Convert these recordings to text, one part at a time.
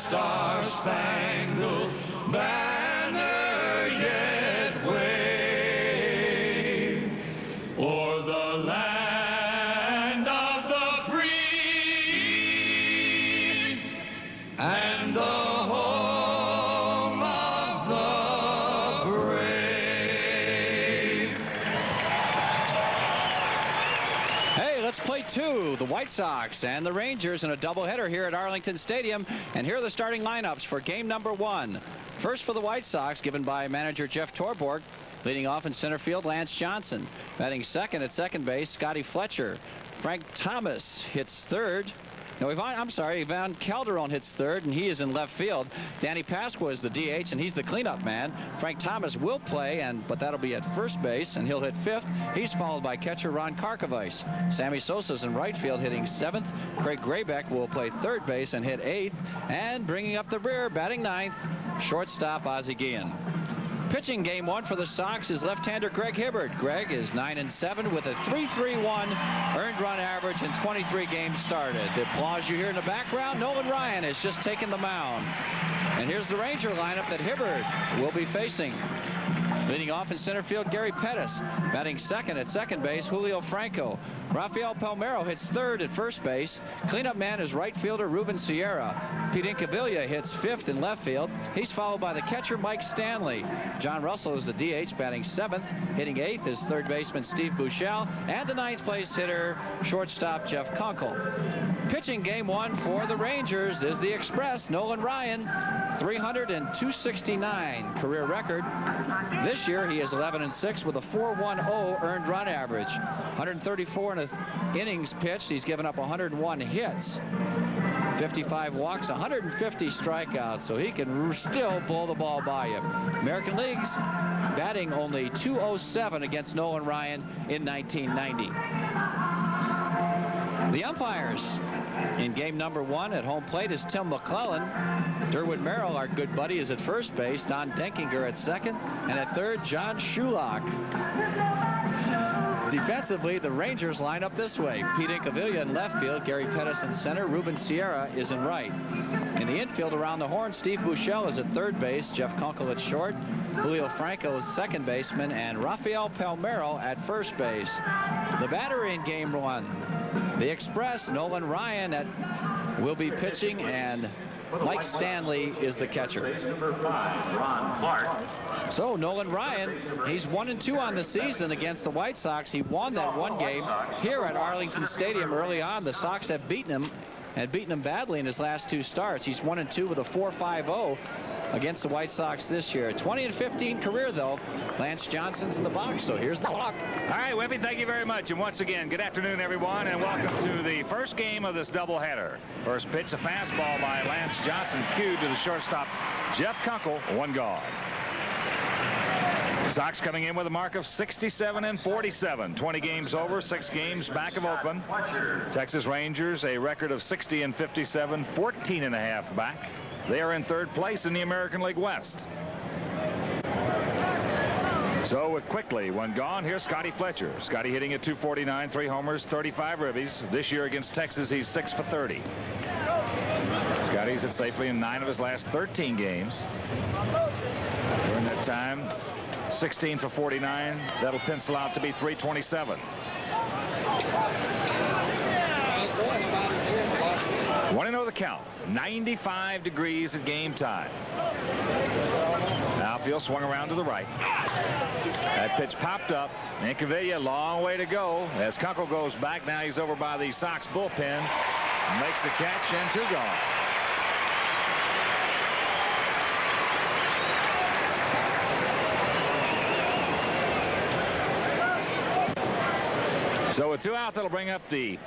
star-spangled banner yet wave o'er the land of the free and the home of the brave. Hey, let's play two. The White Sox and the Rangers in a doubleheader here at Arlington Stadium. And here are the starting lineups for game number one. First for the White Sox, given by manager Jeff Torborg. Leading off in center field, Lance Johnson. Batting second at second base, Scotty Fletcher. Frank Thomas hits third. No, Ivan Calderon hits third, and he is in left field. Danny Pasqua is the DH, and he's the cleanup man. Frank Thomas will play, but that'll be at first base, and he'll hit fifth. He's followed by catcher Ron Karkovice. Sammy Sosa's in right field, hitting seventh. Craig Graybeck will play third base and hit eighth. And bringing up the rear, batting ninth, shortstop Ozzie Guillen. Pitching game one for the Sox is left-hander Greg Hibbert. Greg is 9-7 with a 3.31 earned run average in 23 games started. The applause you hear in the background, Nolan Ryan has just taken the mound. And here's the Ranger lineup that Hibbert will be facing. Leading off in center field, Gary Pettis. Batting second at second base, Julio Franco. Rafael Palmeiro hits third at first base. Cleanup man is right fielder Ruben Sierra. Pete Incaviglia hits fifth in left field. He's followed by the catcher Mike Stanley. John Russell is the DH, batting seventh. Hitting eighth is third baseman Steve Buechele. And the ninth place hitter, shortstop Jeff Kunkel. Pitching game one for the Rangers is the Express, Nolan Ryan. 300 and 269 career record. This year he is 11-6 with a 4.10 earned run average. 134 innings pitched. He's given up 101 hits. 55 walks, 150 strikeouts, so he can still pull the ball by you. American League's batting only .207 against Nolan Ryan in 1990. The umpires in game number one at home plate is Tim McClellan. Derwood Merrill, our good buddy, is at first base. Don Denkinger at second. And at third, John Shulock. Defensively, the Rangers line up this way. Pete Incaviglia in left field, Gary Pettis in center, Ruben Sierra is in right. In the infield around the horn, Steve Buechele is at third base, Jeff Kunkel at short, Julio Franco is second baseman, and Rafael Palmeiro at first base. The batter in game one, the Express, Nolan Ryan will be pitching, and Mike Stanley is the catcher. Number 5, Ron Clark. So Nolan Ryan, he's 1-2 on the season against the White Sox. He won that one game here at Arlington Stadium early on. The Sox have beaten him badly in his last two starts. He's 1-2 with a 4.50 against the White Sox this year. 20-15 career, though. Lance Johnson's in the box, so here's the clock. All right, Webby, thank you very much. And once again, good afternoon, everyone, and welcome to the first game of this doubleheader. First pitch, a fastball by Lance Johnson, cued to the shortstop, Jeff Kunkel, one gone. Sox coming in with a mark of 67-47. 20 games over, 6 games back of Oakland. Texas Rangers, a record of 60-57, 14.5 back. They are in third place in the American League West. So quickly, one gone. Here's Scotty Fletcher. Scotty hitting at .249, 3 homers, 35 ribbies. This year against Texas, he's 6 for 30. Scotty's hit safely in 9 of his last 13 games. During that time, 16 for 49. That'll pencil out to be 327. 1-0 the count. 95 degrees at game time. Outfield swung around to the right. That pitch popped up. Incaviglia, long way to go. As Kunkel goes back, now he's over by the Sox bullpen. Makes the catch and 2 gone. So with 2 out, that'll bring up the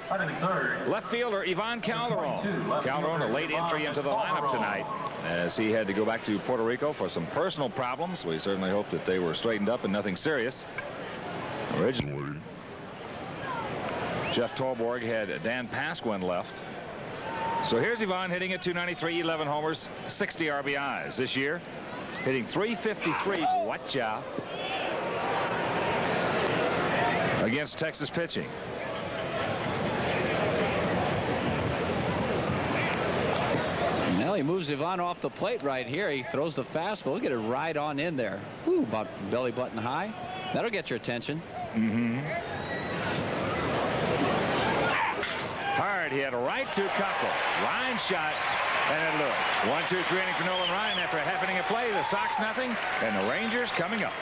left fielder, Ivan Calderon. Calderon, a late entry into the lineup tonight, as he had to go back to Puerto Rico for some personal problems. We certainly hope that they were straightened up and nothing serious. Originally, Jeff Torborg had Dan Pasquin left. So here's Ivan hitting at .293, 11 homers, 60 RBIs this year. Hitting .353. Watch out. Against Texas pitching. Well, Well, he moves Ivan off the plate right here. He throws the fastball. Look at it right on in there. Ooh, about belly button high. That'll get your attention. Hard. He had a right to Cockle. Line shot. And it looked. 1-2-3 inning for Nolan Ryan after a half inning of play. The Sox nothing. And the Rangers coming up.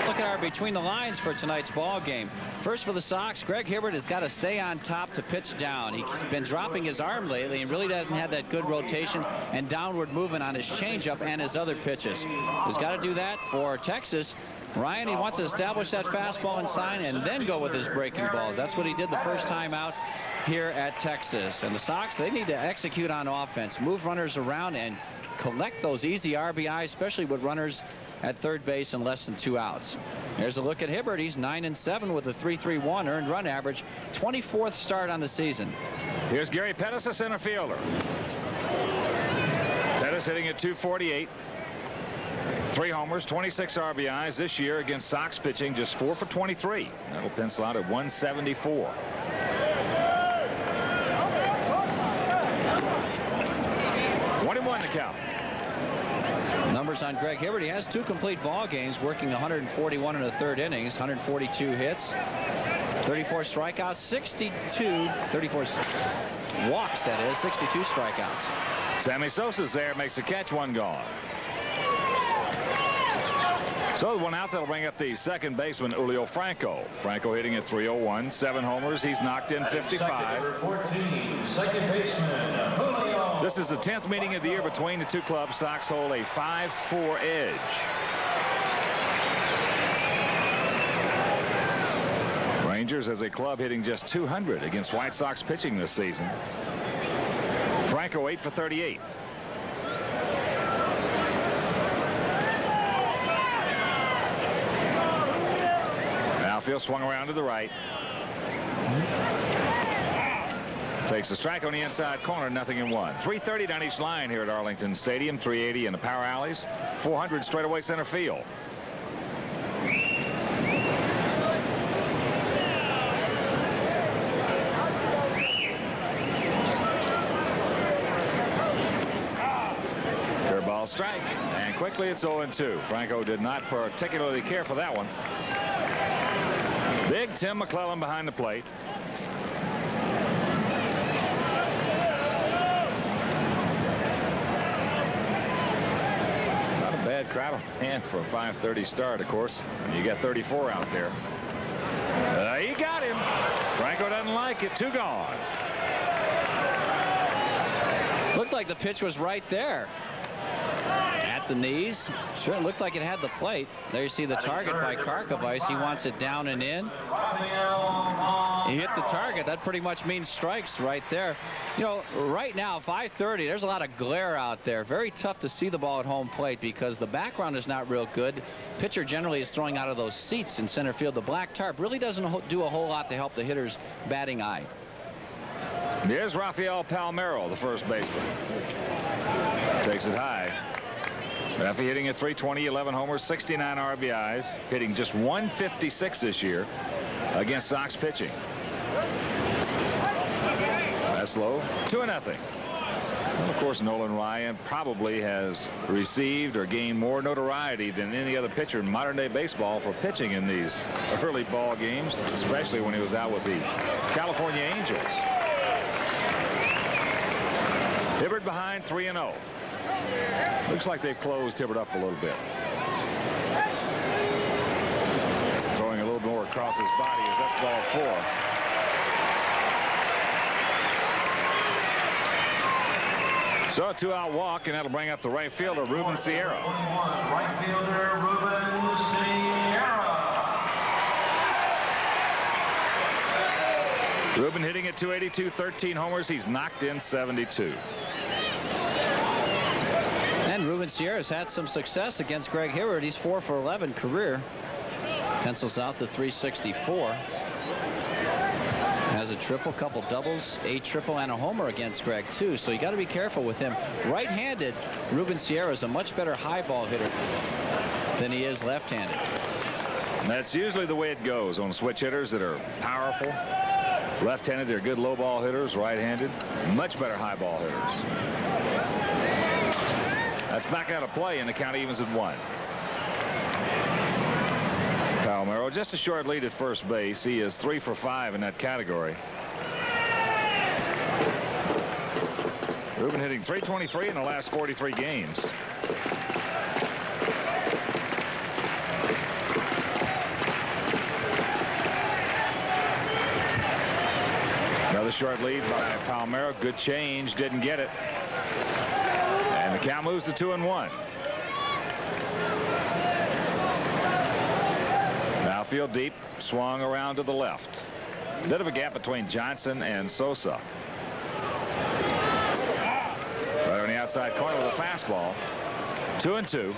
Look at our between the lines for tonight's ball game. First for the Sox, Greg Hibbert has got to stay on top to pitch down. He's been dropping his arm lately and really doesn't have that good rotation and downward movement on his changeup and his other pitches. He's got to do that for Texas. Ryan, he wants to establish that fastball inside and then go with his breaking balls. That's what he did the first time out here at Texas. And the Sox, they need to execute on offense, move runners around and collect those easy RBIs, especially with runners at third base and less than 2 outs. There's a look at Hibbert. He's 9-7 with a 3.31 earned run average, 24th start on the season. Here's Gary Pettis, a center fielder. Pettis hitting at 248. 3 homers, 26 RBIs this year against Sox pitching, just 4 for 23. That'll pencil out at 174. One to count. Numbers on Greg Hibbert. He has 2 complete ball games, working 141 in the 3rd innings, 142 hits, 34 strikeouts, 34 walks, that is, 62 strikeouts. Sammy Sosa's there, makes a catch, 1 gone. So 1 out, that'll bring up the second baseman, Julio Franco. Franco hitting at 301, 7 homers. He's knocked in 55. Number 14, second baseman, Julio. This is the 10th meeting of the year between the 2 clubs. Sox hold a 5-4 edge. Rangers as a club hitting just 200 against White Sox pitching this season. Franco 8 for 38. Outfield swung around to the right. Takes a strike on the inside corner, 0-1. 330 down each line here at Arlington Stadium, 380 in the power alleys, 400 straightaway center field. Curveball strike, and quickly it's 0-2. Franco did not particularly care for that one. Big Tim McClellan behind the plate. Bad crowd on hand for a 5:30 start, of course. You got 34 out there. He got him. Franco doesn't like it. 2 gone. Looked like the pitch was right there. At the knees. Sure looked like it had the plate. There you see the target by Karkovice. He wants it down and in. He hit the target. That pretty much means strikes right there. You know, right now, 5:30, there's a lot of glare out there. Very tough to see the ball at home plate because the background is not real good. Pitcher generally is throwing out of those seats in center field. The black tarp really doesn't do a whole lot to help the hitter's batting eye. Here's Rafael Palmeiro, the first baseman. Takes it high. Rafi hitting at 320, 11 homers, 69 RBIs, hitting just 156 this year against Sox pitching. That's low. 2-0. Well, of course, Nolan Ryan probably has received or gained more notoriety than any other pitcher in modern-day baseball for pitching in these early ball games, especially when he was out with the California Angels. Hibbert behind 3-0. Looks like they've closed Hibbert up a little bit. Throwing a little more across his body as that's ball 4. So a 2-out walk, and that'll bring up the right fielder, Ruben Sierra. Right fielder, Ruben Sierra. Ruben hitting at 282, 13 homers. He's knocked in 72. And Ruben Sierra's had some success against Greg Hibbert. He's 4 for 11 career. Pencils out to 364. Has a triple, couple doubles, a triple, and a homer against Greg, too. So you got to be careful with him. Right-handed, Ruben Sierra is a much better high ball hitter than he is left-handed. That's usually the way it goes on switch hitters that are powerful. Left-handed, they're good low ball hitters. Right-handed, much better high ball hitters. That's back out of play, and the count evens at 1. Palomero just a short lead at first base. He is 3 for 5 in that category. Ruben hitting .323 in the last 43 games. Another short lead by Palomero. Good change, didn't get it. And the count moves to 2-1. Outfield deep, swung around to the left. A bit of a gap between Johnson and Sosa. Right on the outside corner with a fastball. 2-2.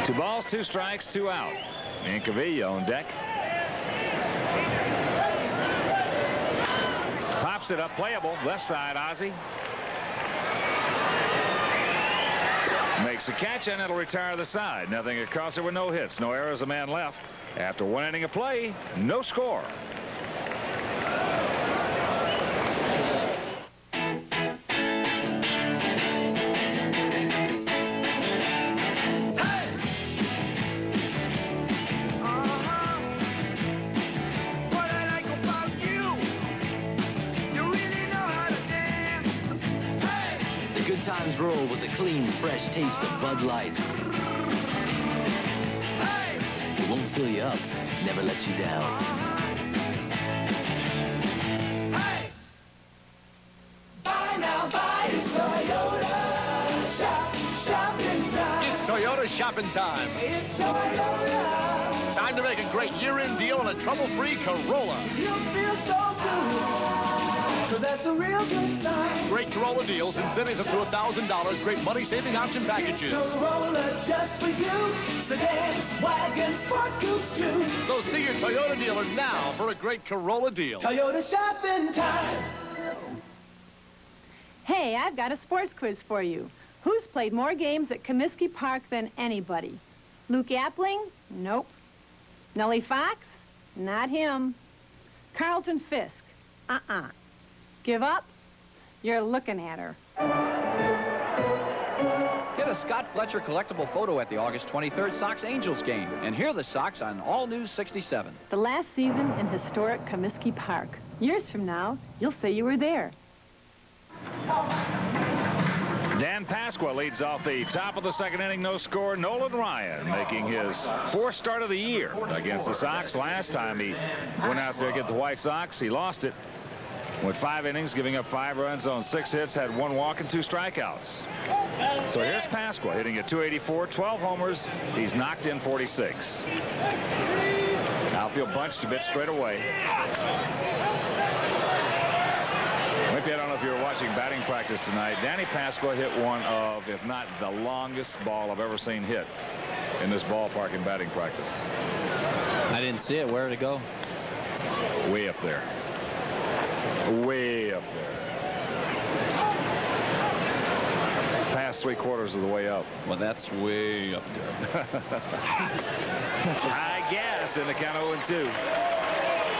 Two balls, 2 strikes, 2 out. And Cavilla on deck. Pops it up, playable. Left side, Ozzie. Makes a catch, and it'll retire the side. Nothing across it with no hits. No errors, a man left. After 1 inning of play, no score. Roll with the clean, fresh taste of Bud Light. It won't fill you up, never lets you down. Buy now, buy it's Toyota. Shopping time. It's Toyota shopping time. It's Toyota. Time to make a great year-end deal on a trouble-free Corolla. You'll feel so good. 'Cause that's a real good sign. Great Corolla deals, incentives up to $1,000. Great money-saving option packages. Corolla just for you. Sedan, wagon, sport coupes too. So see your Toyota dealer now for a great Corolla deal. Toyota shopping time. Hey, I've got a sports quiz for you. Who's played more games at Comiskey Park than anybody? Luke Appling? Nope. Nellie Fox? Not him. Carlton Fisk? Uh-uh. Give up? You're looking at her. Get a Scott Fletcher collectible photo at the August 23rd Sox-Angels game. And hear the Sox on All News 67. The last season in historic Comiskey Park. Years from now, you'll say you were there. Dan Pasqua leads off the top of the 2nd inning. No score. Nolan Ryan making his 4th start of the year against the Sox. Last time he went out there against the White Sox, he lost it. Went 5 innings, giving up 5 runs on 6 hits, had 1 walk and 2 strikeouts. So here's Pasqua hitting at .284, 12 homers. He's knocked in 46. Outfield bunched a bit straight away. Maybe I don't know if you were watching batting practice tonight. Danny Pasqua hit one of, if not the longest ball I've ever seen hit in this ballpark in batting practice. I didn't see it. Where did it go? Way up there. Way up there. Past 3/4 of the way up. Well, that's way up there. I guess in the count 0-2.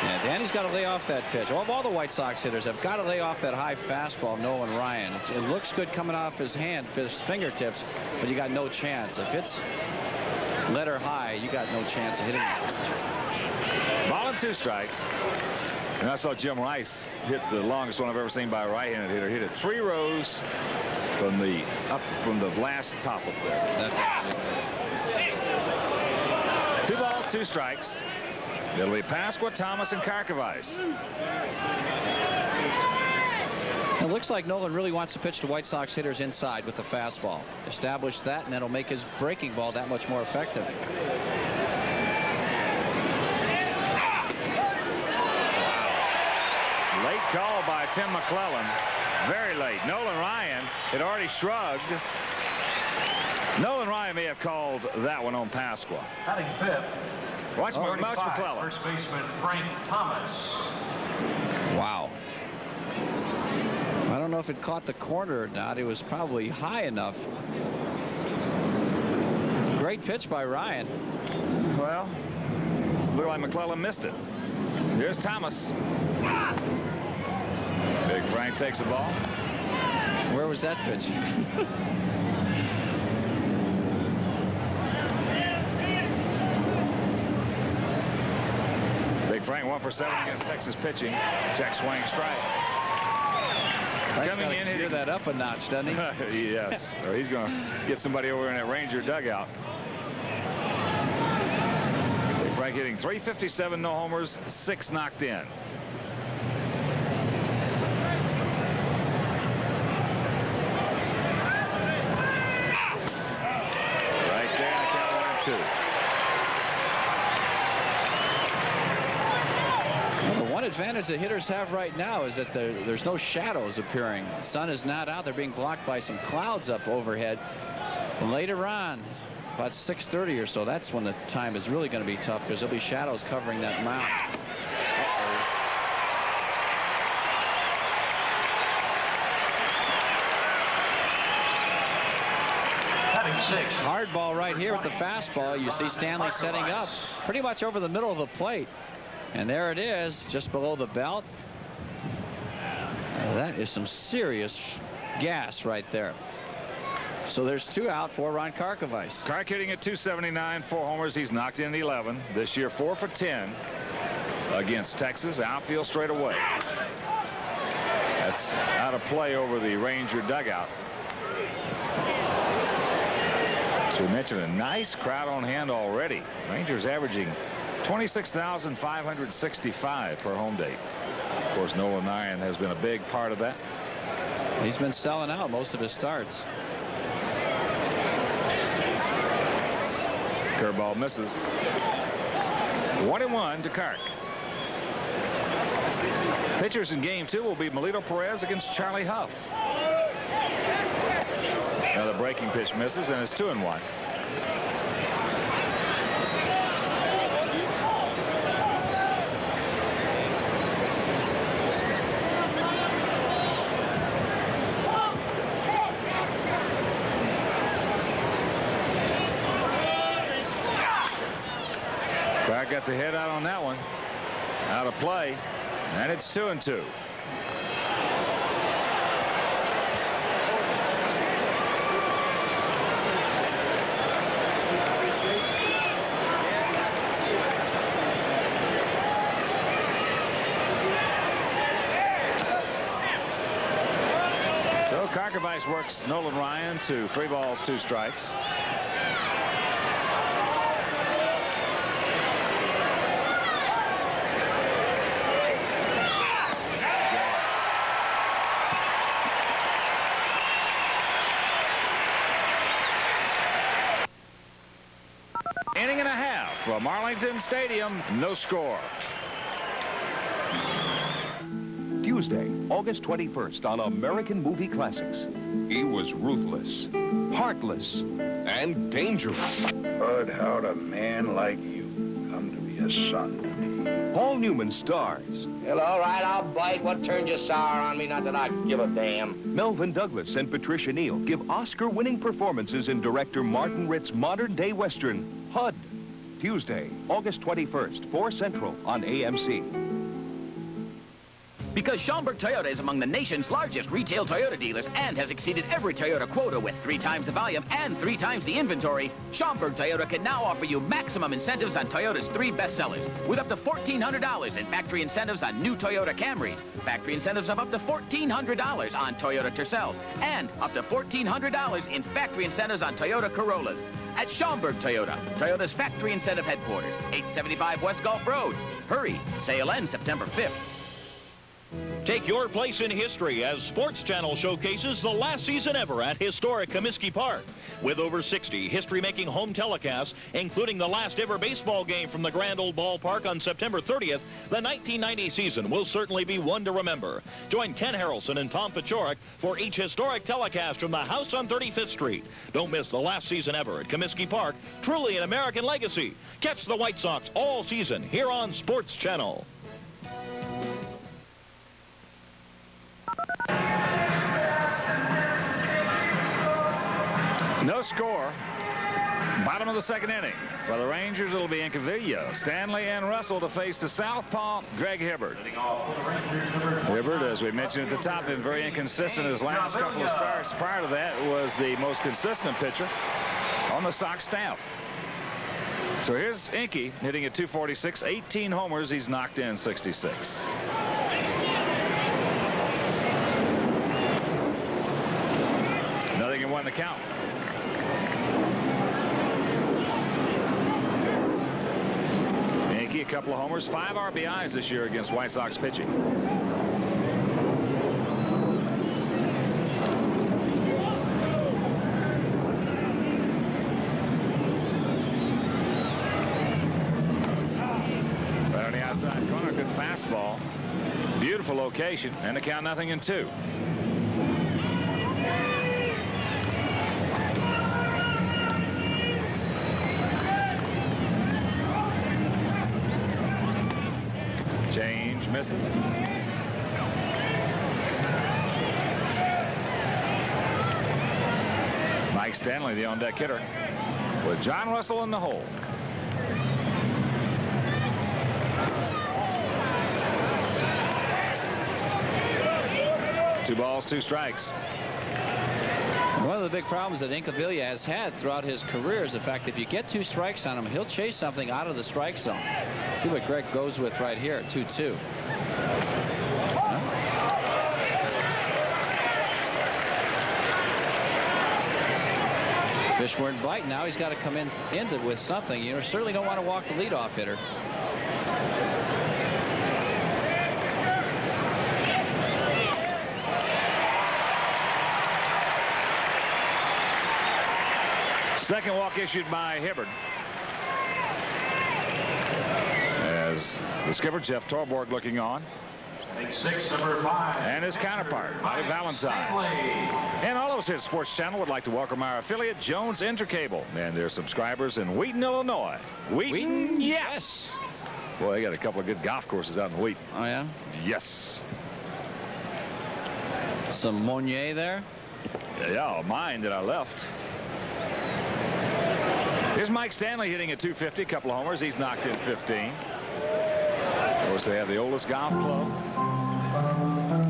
Yeah, Danny's got to lay off that pitch. All the White Sox hitters have got to lay off that high fastball, Nolan Ryan. It looks good coming off his hand, his fingertips, but you got no chance. If it's letter high, you got no chance of hitting it. Ball and 2 strikes. And I saw Jim Rice hit the longest one I've ever seen by a right-handed hitter. Hit it 3 rows from the last top up there. That's it. 2 balls, 2 strikes. It'll be Pasqua, Thomas, and Karkovice. It looks like Nolan really wants to pitch to White Sox hitters inside with the fastball. Establish that, and that'll make his breaking ball that much more effective. Late call by Tim McClellan. Very late. Nolan Ryan had already shrugged. Nolan Ryan may have called that one on Pasqua. Batting 5th. Watch 35, McClellan. First baseman Frank Thomas. Wow. I don't know if it caught the corner or not. It was probably high enough. Great pitch by Ryan. Well, looked like McClellan missed it. Here's Thomas. Big Frank takes the ball. Where was that pitch? Big Frank 1 for 7 against Texas pitching. Check swing strike. Coming in, hitting that up a notch, doesn't he? Yes. Or he's going to get somebody over in that Ranger dugout. Big Frank hitting .357, no homers, 6 knocked in. Right there, the count 1-2. Well, the one advantage the hitters have right now is that there's no shadows appearing. The sun is not out. They're being blocked by some clouds up overhead. Later on, about 6:30 or so, that's when the time is really going to be tough because there'll be shadows covering that mound. Hard ball right here with the fastball. You see Stanley setting up pretty much over the middle of the plate. And there it is, just below the belt. That is some serious gas right there. So there's 2 out for Ron Karkovice. Kark hitting at .279, 4 homers. He's knocked in 11. This year, 4 for 10 against Texas. Outfield straight away. That's out of play over the Ranger dugout. So we mentioned a nice crowd on hand already. Rangers averaging 26,565 per home date. Of course, Nolan Ryan has been a big part of that. He's been selling out most of his starts. Curveball misses. 1-1 to Kark. Pitchers in game 2 will be Melito Perez against Charlie Huff. Another breaking pitch misses, and it's 2-1. Kark got the head out on that one. Out of play, and it's 2-2. So Karkovice works Nolan Ryan to 3 balls, 2 strikes. Inning and a half from Arlington Stadium. No score. Tuesday, August 21st on American Movie Classics. He was ruthless, heartless, and dangerous. Bud, how'd a man like you come to be a son to me? Paul Newman stars. Well, all right, I'll bite. What turned you sour on me? Not that I give a damn. Melvin Douglas and Patricia Neal give Oscar-winning performances in director Martin Ritt's modern-day Western, HUD. Tuesday, August 21st, 4 Central on AMC. Because Schaumburg Toyota is among the nation's largest retail Toyota dealers and has exceeded every Toyota quota with 3 times the volume and 3 times the inventory, Schaumburg Toyota can now offer you maximum incentives on Toyota's 3 bestsellers, with up to $1,400 in factory incentives on new Toyota Camrys, factory incentives of up to $1,400 on Toyota Tercels, and up to $1,400 in factory incentives on Toyota Corollas. At Schaumburg Toyota, Toyota's factory incentive headquarters, 875 West Gulf Road. Hurry, sale ends September 5th. Take your place in history as Sports Channel showcases the last season ever at historic Comiskey Park. With over 60 history-making home telecasts, including the last ever baseball game from the Grand Old Ballpark on September 30th, the 1990 season will certainly be one to remember. Join Ken Harrelson and Tom Paciorek for each historic telecast from the house on 35th Street. Don't miss the last season ever at Comiskey Park, truly an American legacy. Catch the White Sox all season here on Sports Channel. No score. Bottom Bottom of the second inning. For the Rangers, it'll be Incaviglia, Stanley, and Russell to face the southpaw, Greg Hibbert. Hibbert, as we mentioned at the top, been very inconsistent his last couple of starts. Prior to that, was the most consistent pitcher on the Sox staff. So here's Inky hitting at 246, 18 homers. He's knocked in 66. Nothing in one to count. Inky, a couple of homers, 5 RBIs this year against White Sox pitching. Outside corner, good fastball. Beautiful location, and the count 0-2. Change, misses. Mike Stanley, the on-deck hitter, with John Russell in the hole. 2 balls, 2 strikes. One of the big problems that Incaviglia has had throughout his career is the fact that if you get 2 strikes on him, he'll chase something out of the strike zone. See what Greg goes with right here at 2-2. Fish weren't biting. Now he's got to come into with something. You certainly don't want to walk the leadoff hitter. Second walk issued by Hibbert. As the skipper, Jeff Torborg, looking on. 6, number 5. And his counterpart, Bobby Valentine. And all of us here at Sports Channel would like to welcome our affiliate, Jones Intercable, and their subscribers in Wheaton, Illinois. Wheaton, yes! Boy, they got a couple of good golf courses out in Wheaton. Oh, yeah? Yes. Some Monnier there? Yeah, mine that I left. Here's Mike Stanley hitting at 250, a couple of homers. He's knocked in 15. Of course, they have the oldest golf club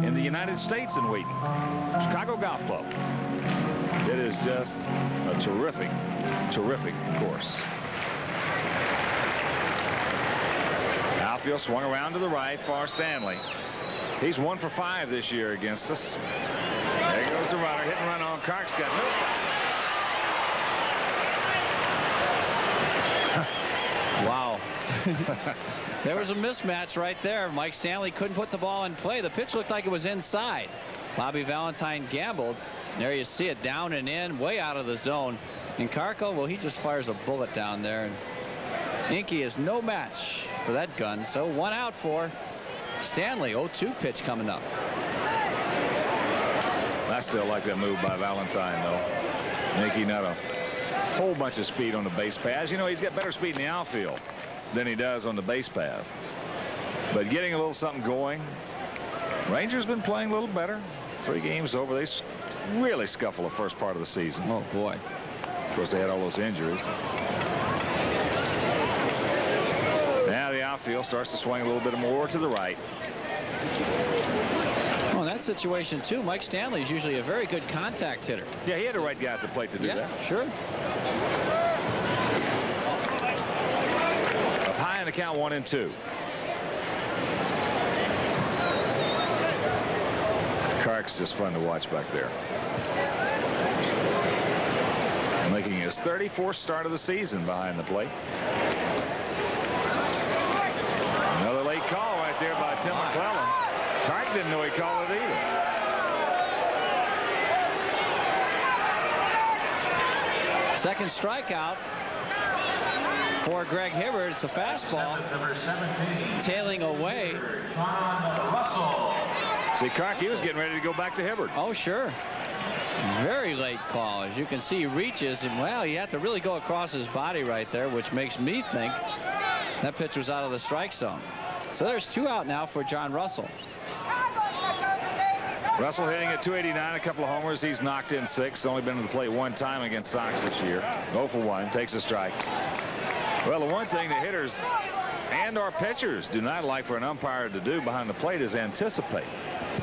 in the United States in Wheaton, Chicago Golf Club. It is just a terrific, terrific course. Outfield swung around to the right for Stanley. He's 1 for 5 this year against us. There goes the runner, hit and run on Kark's got moved. Wow. There was a mismatch right there. Mike Stanley couldn't put the ball in play. The pitch looked like it was inside. Bobby Valentine gambled. There you see it, down and in, way out of the zone. And Karko, well, he just fires a bullet down there. And Inky is no match for that gun. So 1 out for Stanley. 0-2 pitch coming up. I still like that move by Valentine, though. Inky not a whole bunch of speed on the base pass. You know, he's got better speed in the outfield than he does on the base pass. But getting a little something going. Rangers been playing a little better. 3 games over. They really scuffle the first part of the season. Oh, boy. Of course, they had all those injuries. Now the outfield starts to swing a little bit more to the right. Well, in that situation, too, Mike Stanley is usually a very good contact hitter. Yeah, he had the right guy at the plate to do that. Yeah, sure. Up high in the count, 1-2. Kark's just fun to watch back there. Making his 34th start of the season behind the plate. Another late call right there by Tim McClellan. Kark didn't know he called it either. Second strikeout for Greg Hibbert. It's a fastball. Tailing away. See, Kark, he was getting ready to go back to Hibbert. Oh, sure. Very late call. As you can see, he reaches, and, well, you have to really go across his body right there, which makes me think that pitch was out of the strike zone. So there's 2 out now for John Russell. Russell hitting at 289, a couple of homers. He's knocked in 6. Only been to the plate one time against Sox this year. 0 for 1. Takes a strike. Well, the one thing the hitters and our pitchers do not like for an umpire to do behind the plate is anticipate.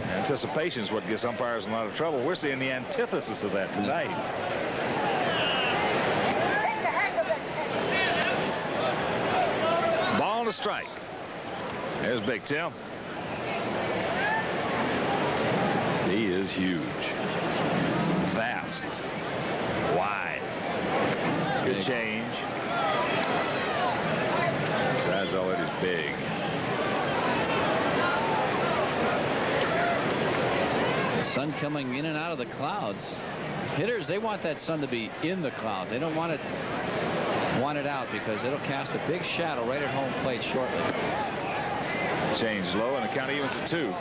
Anticipation is what gets umpires in a lot of trouble. We're seeing the antithesis of that tonight. Ball and a strike. There's Big Tim. He is huge. Fast. Wide. Good change. Besides all that, he's big. The sun coming in and out of the clouds. Hitters, they want that sun to be in the clouds. They don't want it out because it'll cast a big shadow right at home plate shortly. Change low, and the count evens at 2.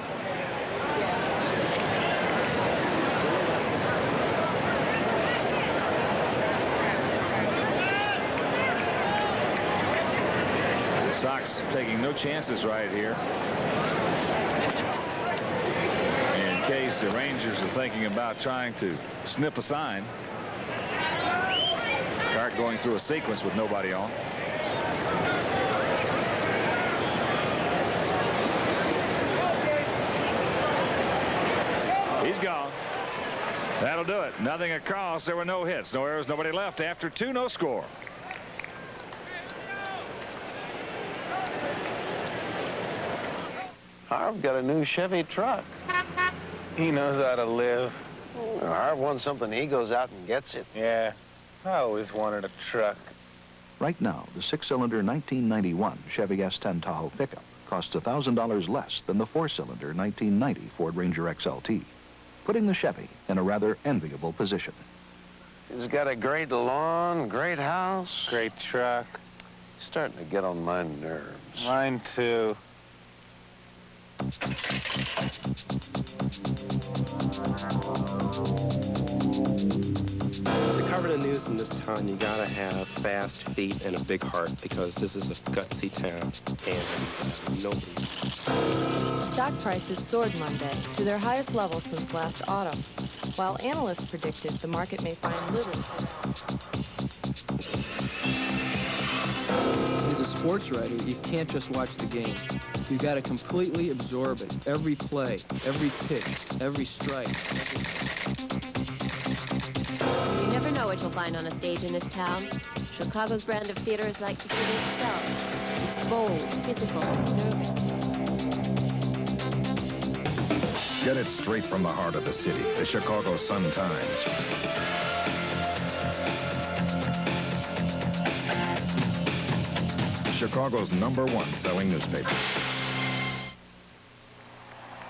The Sox taking no chances right here. In case the Rangers are thinking about trying to snip a sign. Start going through a sequence with nobody on. He's gone. That'll do it. Nothing across. There were no hits, no errors, nobody left. After 2, no score. Harv got a new Chevy truck. He knows how to live. Harv wants something, he goes out and gets it. Yeah, I always wanted a truck. Right now, the 6-cylinder 1991 Chevy S10 Tahoe pickup costs $1,000 less than the 4-cylinder 1990 Ford Ranger XLT, putting the Chevy in a rather enviable position. He's got a great lawn, great house. Great truck. Starting to get on my nerves. Mine too. To cover the news in this town, you gotta have fast feet and a big heart because this is a gutsy town and nobody. Stock prices soared Monday to their highest level since last autumn, while analysts predicted the market may find little. As a sports writer, you can't just watch the game. You've got to completely absorb it. Every play, every pitch, every strike. You never know what you'll find on a stage in this town. Chicago's brand of theater is like the city itself. It's bold, physical, nervous. Get it straight from the heart of the city, the Chicago Sun-Times. Chicago's #1 selling newspaper.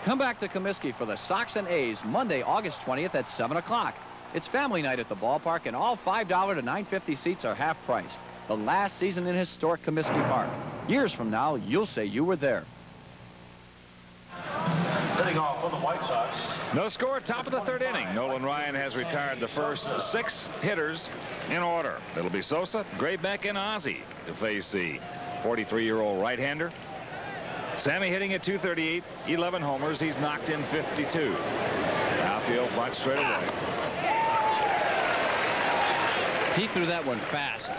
Come back to Comiskey for the Sox and A's Monday, August 20th at 7 o'clock. It's family night at the ballpark, and all $5 to $9.50 seats are half price. The last season in historic Comiskey Park. Years from now, you'll say you were there. Hitting off for the White Sox. No score, top of the 3rd inning. Nolan Ryan has retired the first 6 hitters in order. It'll be Sosa, Graybeck, and Ozzie to face the 43-year-old right-hander. Sammy hitting at 238, 11 homers. He's knocked in 52. Outfield front straight away. He threw that one fast.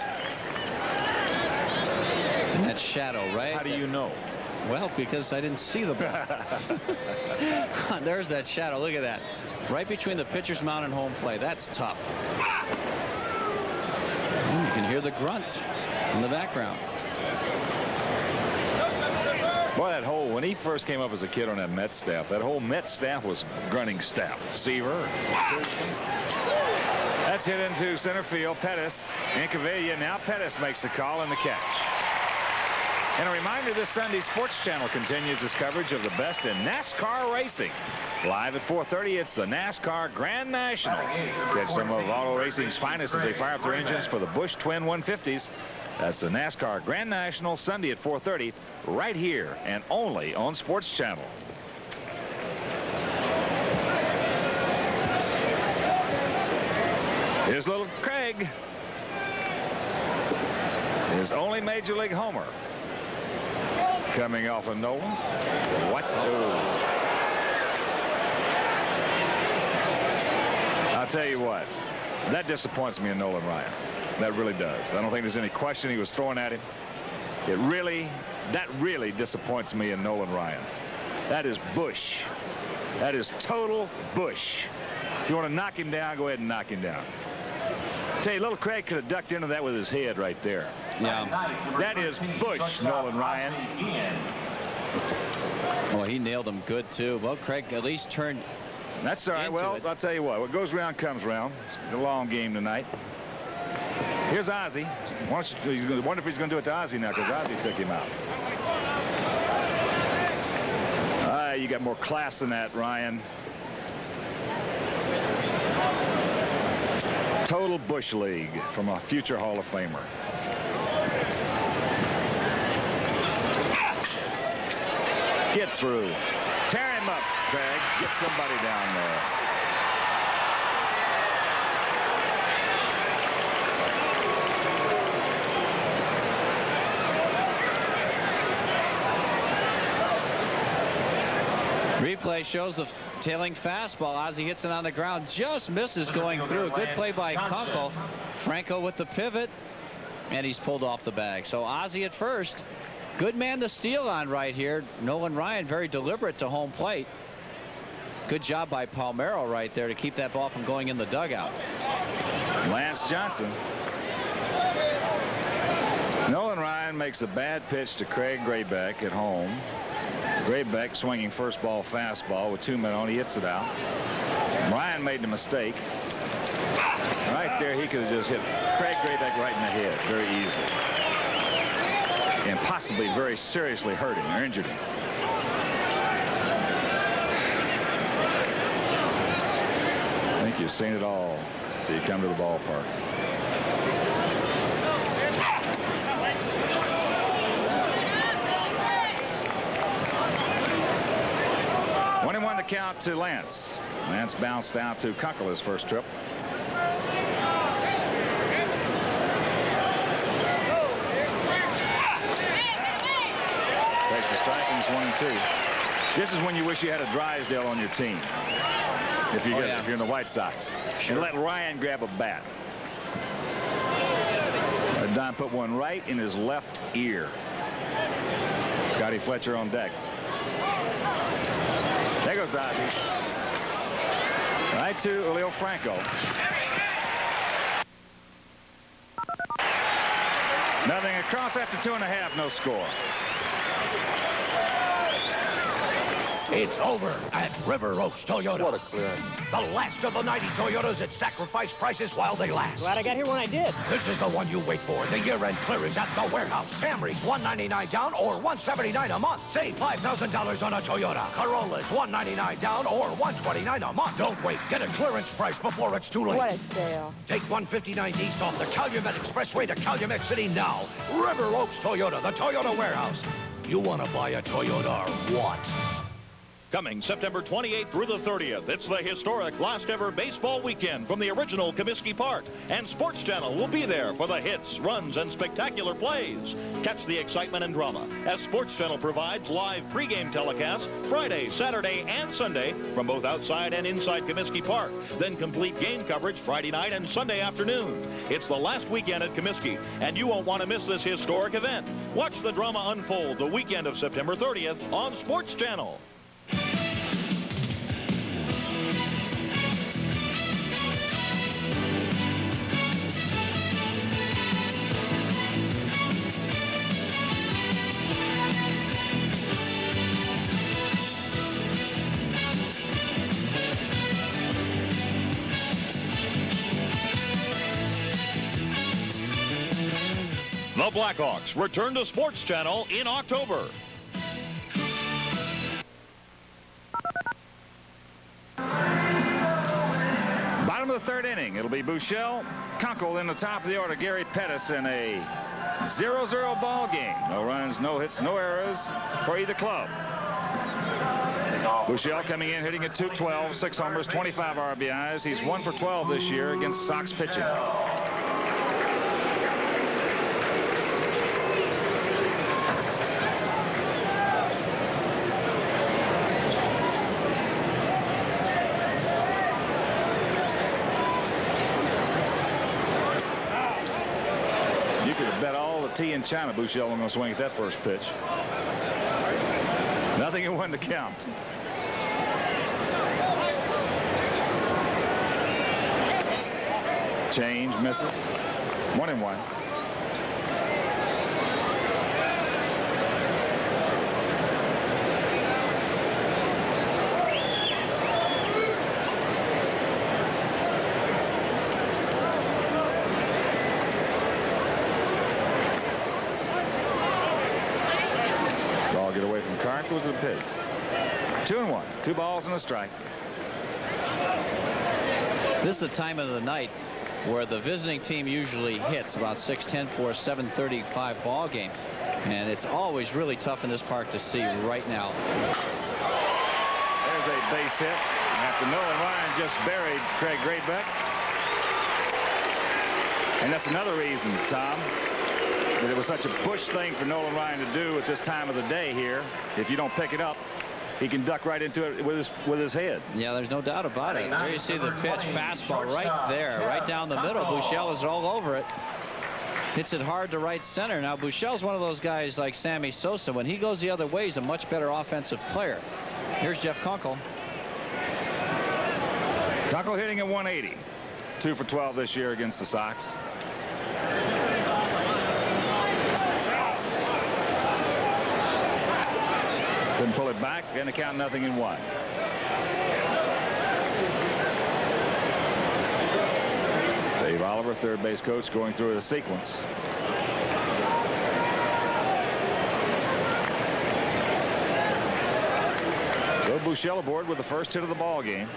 And that shadow, right? How do you know? Well, because I didn't see the ball. There's that shadow. Look at that. Right between the pitcher's mound and home plate. That's tough. You can hear the grunt in the background. Boy, that whole, when he first came up as a kid on that Mets staff, that whole Mets staff was grunting staff. Seaver. That's hit into center field. Pettis and Cavilla. Now Pettis makes the call and the catch. And a reminder, this Sunday Sports Channel continues its coverage of the best in NASCAR racing. Live at 4:30, it's the NASCAR Grand National. Catch some of auto racing's finest as they fire up their engines for the Busch Twin 150s. That's the NASCAR Grand National, Sunday at 4:30, right here and only on Sports Channel. Here's little Craig. His only Major League homer. Coming off of Nolan. What? Oh. tell you what, that disappoints me in Nolan Ryan. That really does. I don't think there's any question he was throwing at him. That really disappoints me in Nolan Ryan. That is bush. That is total bush. If you want to knock him down, go ahead and knock him down. I tell you, little Craig could have ducked into that with his head right there. Yeah. That is bush, Nolan Ryan. Well, he nailed him good, too. Well, Craig at least turned. That's all right. Well, I'll tell you what goes around comes around. It's a long game tonight. Here's Ozzie. Wonder if he's going to do it to Ozzie now, because Ozzie took him out. You got more class than that, Ryan. Total Bush League from a future Hall of Famer. Get through. Tear him up, Craig. Get somebody down there. Replay shows the tailing fastball. Ozzie hits it on the ground, just misses going through. Good play by Kunkel. Franco with the pivot, and he's pulled off the bag. So Ozzie at first. Good man to steal on right here. Nolan Ryan very deliberate to home plate. Good job by Palmeiro right there to keep that ball from going in the dugout. Lance Johnson. Nolan Ryan makes a bad pitch to Craig Graybeck at home. Graybeck swinging first ball fastball with 2 men on. He hits it out. Ryan made the mistake. Right there, he could have just hit Craig Graybeck right in the head very easily. And possibly very seriously hurt him or injured him. I think you've seen it all till you come to the ballpark. The count to Lance. Lance bounced out to Kunkel his first trip. Takes a strike and it's 1-2. This is when you wish you had a Drysdale on your team. If you if you're in the White Sox. Sure. And let Ryan grab a bat. Don put one right in his left ear. Scotty Fletcher on deck. There goes Ozzie. Right to Julio Franco. Nothing across after 2.5, no score. It's over at River Oaks Toyota. What a clearance. The last of the 90 Toyotas at sacrifice prices while they last. Glad I got here when I did. This is the one you wait for. The year-end clearance at the warehouse. Camrys, $199 down or $179 a month. Save $5,000 on a Toyota. Corollas, $199 down or $129 a month. Don't wait. Get a clearance price before it's too late. What a sale. Take 159 east off the Calumet Expressway to Calumet City now. River Oaks Toyota, the Toyota warehouse. You want to buy a Toyota or what? Coming September 28th through the 30th, it's the historic last ever baseball weekend from the original Comiskey Park. And Sports Channel will be there for the hits, runs, and spectacular plays. Catch the excitement and drama as Sports Channel provides live pregame telecasts Friday, Saturday, and Sunday from both outside and inside Comiskey Park. Then complete game coverage Friday night and Sunday afternoon. It's the last weekend at Comiskey, and you won't want to miss this historic event. Watch the drama unfold the weekend of September 30th on Sports Channel. The Blackhawks return to Sports Channel in October. Bottom of the third inning. It'll be Buechele, Kunkel in the top of the order. Gary Pettis in a 0-0 ball game. No runs, no hits, no errors for either club. Buechele coming in, hitting at .212, 6 homers, 25 RBIs. He's 1 for 12 this year against Sox pitching. in China. Buechele going to swing at that first pitch. Nothing in 1 to count. Change, misses. 1-1. Ball get away from Cark. Was a pitch. 2-1. 2 balls and a strike. This is the time of the night where the visiting team usually hits, about 6:10 for a 7:35 ball game, and it's always really tough in this park to see right now. There's a base hit after Nolan Ryan just buried Craig Greatbeck. And that's another reason, Tom, that it was such a push thing for Nolan Ryan to do at this time of the day here. If you don't pick it up, he can duck right into it with his head. Yeah, there's no doubt about it. There you see the pitch, fastball right there, right down the middle. Buechele is all over it. Hits it hard to right center. Now, Buechele's one of those guys like Sammy Sosa. When he goes the other way, he's a much better offensive player. Here's Jeff Kunkel. Kunkel hitting at 180. 2 for 12 this year against the Sox. Couldn't pull it back, and the count 0-1. Dave Oliver, third base coach, going through the sequence. So Buechele aboard with the first hit of the ball game.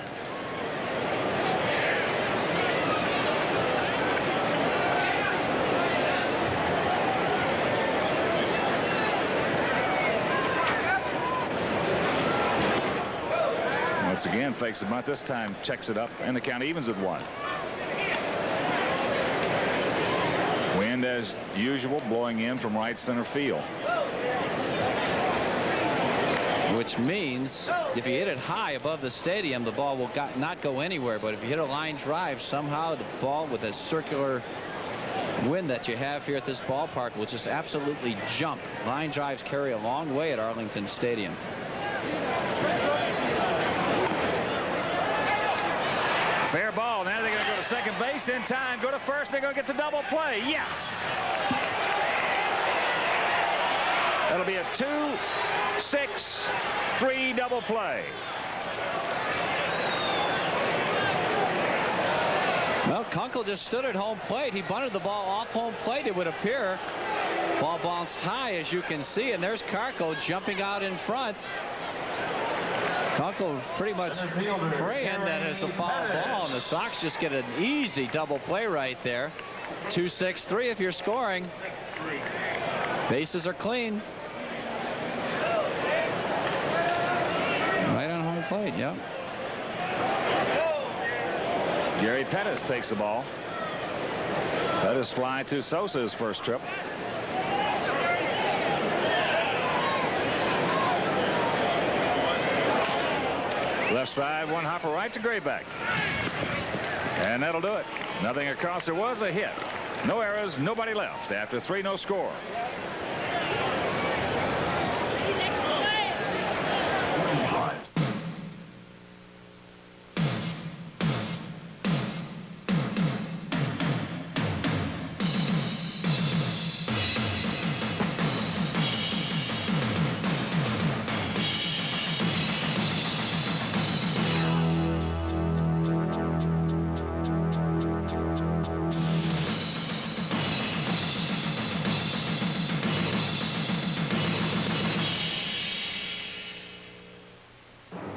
Once again, fakes the bunt. This time checks it up, and the count evens at 1. Wind, as usual, blowing in from right center field. Which means if you hit it high above the stadium, the ball will not go anywhere. But if you hit a line drive, somehow the ball with a circular wind that you have here at this ballpark will just absolutely jump. Line drives carry a long way at Arlington Stadium. Fair ball. Now they're going to go to second base in time. Go to first. They're going to get the double play. Yes. That'll be a 2-6-3 double play. Well, Kunkel just stood at home plate. He bunted the ball off home plate, it would appear. Ball bounced high, as you can see, and there's Carco jumping out in front. Kunkel pretty much praying that it's a foul ball, and the Sox just get an easy double play right there. 2-6-3 if you're scoring. Bases are clean. Right on home plate, yep. Gary Pettis takes the ball. Pettis fly to Sosa's first trip. Left side, one hopper right to Greatbeck. And that'll do it. Nothing across. There was a hit. No errors, nobody left. After 3, no score.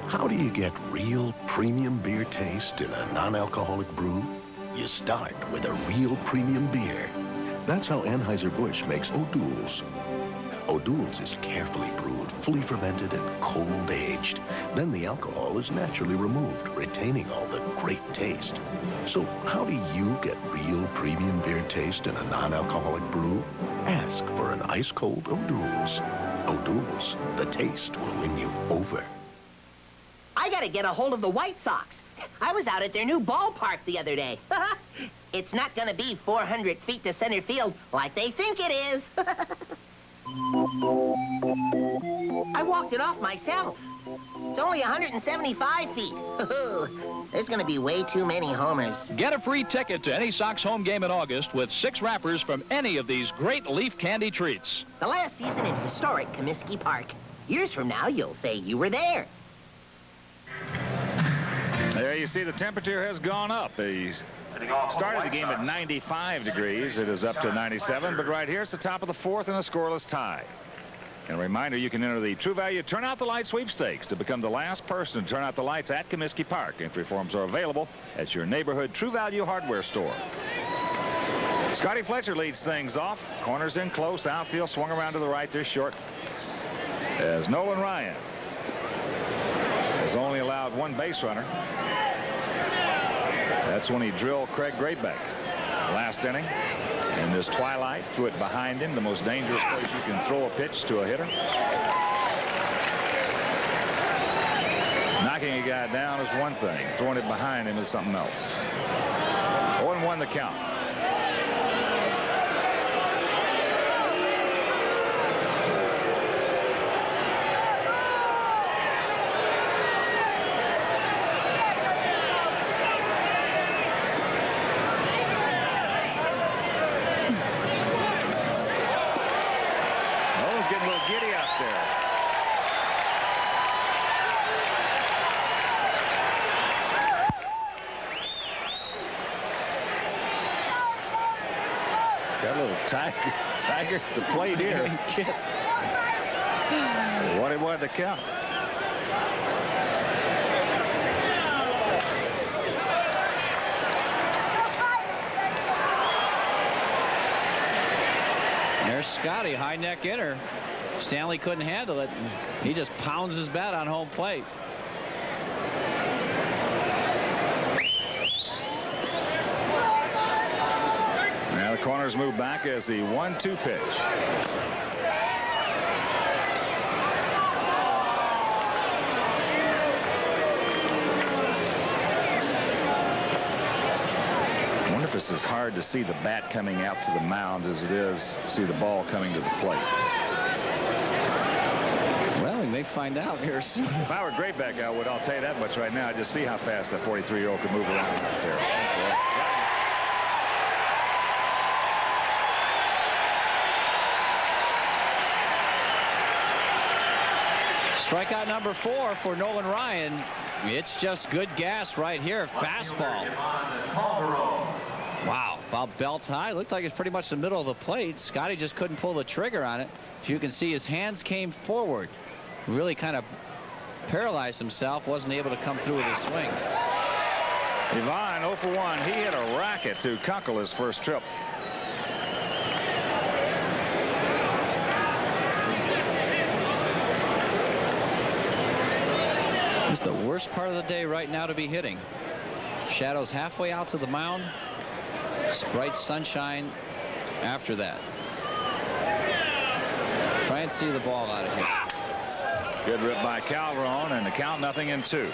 How do you get real premium beer taste in a non-alcoholic brew? You start with a real premium beer. That's how Anheuser-Busch makes O'Doul's. O'Doul's is carefully brewed, fully fermented, and cold-aged. Then the alcohol is naturally removed, retaining all the great taste. So how do you get real premium beer taste in a non-alcoholic brew? Ask for an ice-cold O'Doul's. O'Doul's, the taste will win you over. I gotta get a hold of the White Sox. I was out at their new ballpark the other day. It's not going to be 400 feet to center field like they think it is. I walked it off myself. It's only 175 feet. There's going to be way too many homers. Get a free ticket to any Sox home game in August with 6 wrappers from any of these great leaf candy treats. The last season in historic Comiskey Park. Years from now, you'll say you were there. There you see the temperature has gone up. He started the game at 95 degrees. It is up to 97, but right here it's the top of the 4th and a scoreless tie. And a reminder, you can enter the True Value Turn Out the Light sweepstakes to become the last person to turn out the lights at Comiskey Park. Entry forms are available at your neighborhood True Value hardware store. Scotty Fletcher leads things off. Corners in close. Outfield swung around to the right. They're short. As Nolan Ryan has only allowed 1 base runner. That's when he drilled Craig Greatbeck last inning. In this twilight, threw it behind him, the most dangerous place you can throw a pitch to a hitter. Knocking a guy down is one thing. Throwing it behind him is something else. 0-1 the count. Tiger to plate here. 1-1 the count. There's Scotty, high neck inner. Stanley couldn't handle it. He just pounds his bat on home plate. Now the corners move back as the 1-2 pitch. I wonder if it's as hard to see the bat coming out to the mound as it is to see the ball coming to the plate. Well, we may find out here soon. If I were Greatbeck, I would. I'll tell you that much right now. Just see how fast that 43-year-old could move around out there. Strikeout number 4 for Nolan Ryan. It's just good gas right here. Fastball. Wow, about belt high. Looked like it's pretty much the middle of the plate. Scotty just couldn't pull the trigger on it. As you can see, his hands came forward. Really kind of paralyzed himself. Wasn't able to come through with his swing. Yvonne 0 for 1. He hit a racket to Kunkel his first trip. It's the worst part of the day right now to be hitting. Shadows halfway out to the mound. Bright sunshine after that. Try and see the ball out of here. Good rip by Calderon, and the count 0-2.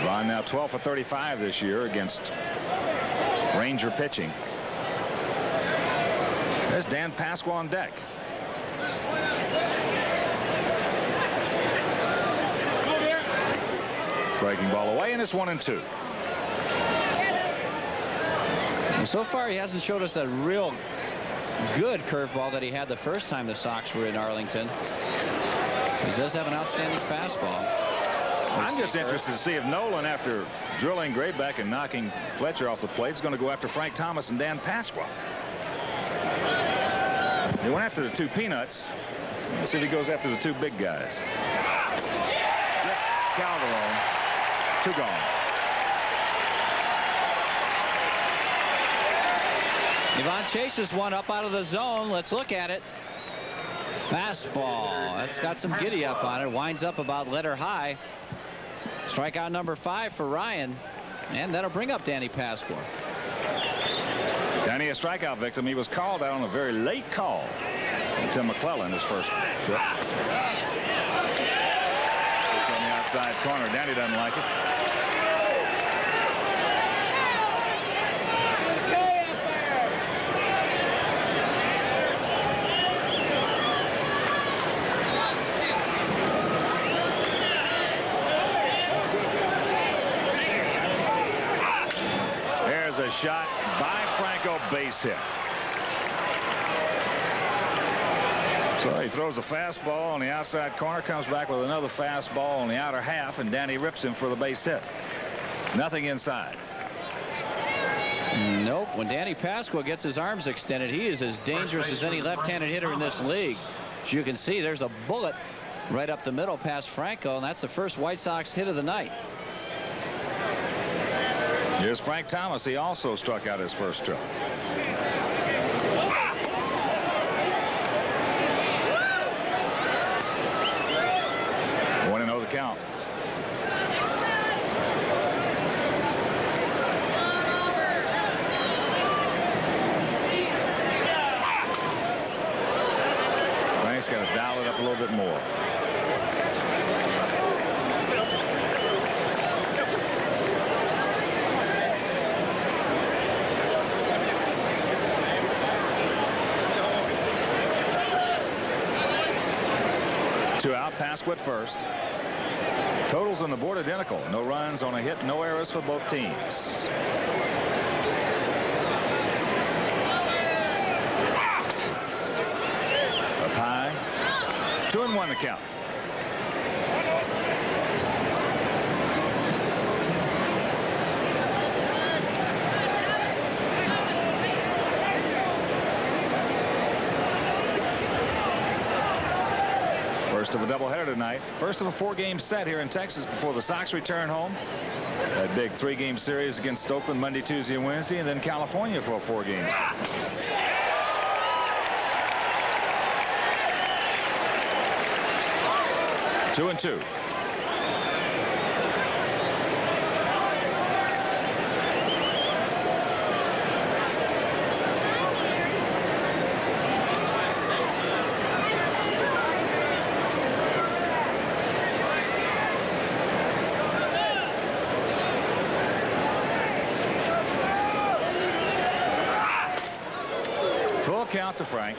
Ron now 12 for 35 this year against Ranger pitching. There's Dan Pasqua on deck. Breaking ball away, and it's 1-2. So far, he hasn't showed us a real good curveball that he had the first time the Sox were in Arlington. He does have an outstanding fastball. I'm just interested to see if Nolan, after drilling Greatbeck and knocking Fletcher off the plate, is going to go after Frank Thomas and Dan Pasqua. He went after the 2 peanuts. Let's see if he goes after the 2 big guys. Gets Calderon. 2 gone. Yvonne chases one up out of the zone. Let's look at it. Fastball. That's got some giddy up on it. Winds up about letter high. Strikeout number 5 for Ryan. And that'll bring up Danny Pasqua. Danny, a strikeout victim. He was called out on a very late call from Tim McClellan his first trip. It's on the outside corner. Danny doesn't like it. shot by Franco, base hit. So he throws a fastball on the outside corner, comes back with another fastball on the outer half, and Danny rips him for the base hit. Nothing inside. Nope. When Danny Pasqua gets his arms extended, he is as dangerous as any left-handed hitter in this league. As you can see, there's a bullet right up the middle past Franco, and that's the first White Sox hit of the night. Here's Frank Thomas. He also struck out his first trip. 1-0 the count. Frank's got to dial it up a little bit more. Two out, Pasqua at first. Totals on the board identical. No runs on a hit, no errors for both teams. Up high. 2-1 the count. First of a doubleheader tonight. First of a 4-game set here in Texas before the Sox return home. That big 3-game series against Oakland Monday, Tuesday, and Wednesday, and then California for a 4-game set. Two and two. Full count to Frank.